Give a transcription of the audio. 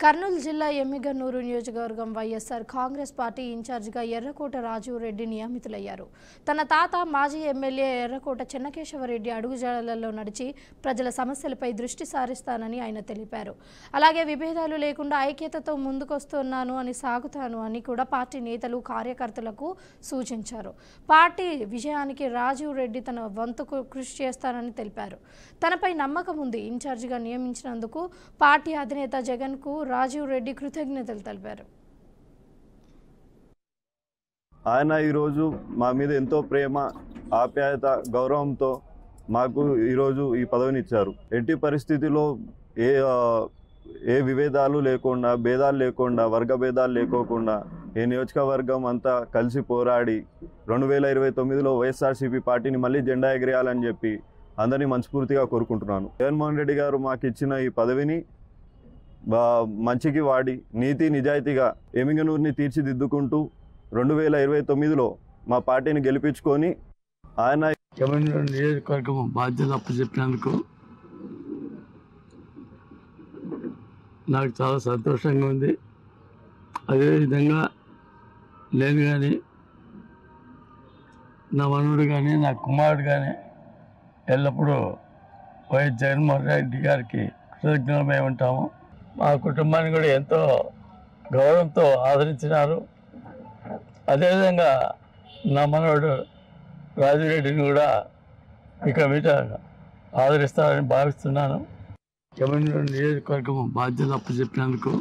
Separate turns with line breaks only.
కర్నూలు జిల్లా ఎమ్మిగనూరు నియోజకవర్గం వైఎస్ఆర్ కాంగ్రెస్ పార్టీ ఇన్ఛార్జిగా ఎర్రకోట రాజు రెడ్డి నియమితులయ్యారు. తన తాత మాజీ ఎమ్మెల్యే ఎర్రకోట చెన్నకేశవరెడ్డి అడుగుజాడలలో నడిచి ప్రజల సమస్యలపై దృష్టి సారిస్తానని ఆయన తెలిపారు. అలాగే విభేదాలు లేకుండా ఐక్యతతో ముందుకొస్తున్నాను అని సాగుతాను అని కూడా పార్టీ నేతలు కార్యకర్తలకు సూచించారు. పార్టీ విజయానికి రాజు రెడ్డి తన వంతుకు కృషి చేస్తానని తెలిపారు. తనపై నమ్మకం ఉంది. ఇన్ఛార్జిగా నియమించినందుకు పార్టీ అధినేత జగన్కు రాజీవ్ రెడ్డి కృతజ్ఞతలు తెలిపారు.
ఆయన ఈరోజు మా మీద ఎంతో ప్రేమ, ఆప్యాయత, గౌరవంతో మాకు ఈరోజు ఈ పదవిని ఇచ్చారు. ఎట్టి పరిస్థితిలో ఏ విభేదాలు లేకుండా, భేదాలు లేకుండా, వర్గ భేదాలు లేకోకుండా ఈ నియోజకవర్గం అంతా కలిసి పోరాడి 2029లో వైఎస్ఆర్సీపీ పార్టీని మళ్ళీ జెండా ఎగిరేయాలని చెప్పి అందరినీ మనస్ఫూర్తిగా కోరుకుంటున్నాను. జగన్మోహన్ రెడ్డి గారు మాకు ఇచ్చిన ఈ పదవిని మంచికి వాడి నీతి నిజాయితీగా ఎమ్మిగనూరుని తీర్చిదిద్దుకుంటూ 2029లో మా పార్టీని గెలిపించుకొని ఆయన
ఎమ్మిగనూరు నియోజకవర్గం బాధ్యత అప్పచెప్పినందుకు నాకు చాలా సంతోషంగా ఉంది. అదేవిధంగా నేను కానీ, నా మనవుడు కానీ, నా కుమారుడు కానీ ఎల్లప్పుడూ వైఎస్ జగన్మోహన్ రెడ్డి గారికి కృతజ్ఞతమై ఉంటాము. మా కుటుంబాన్ని కూడా ఎంతో గౌరవంతో ఆదరించినారు. అదేవిధంగా నా మనవడు రాజురెడ్డిని కూడా ఇక మీద ఆదరిస్తారని భావిస్తున్నాను. ఎమ్మిగనూరు నియోజకవర్గం బాధ్యత అప్పచెప్పినందుకు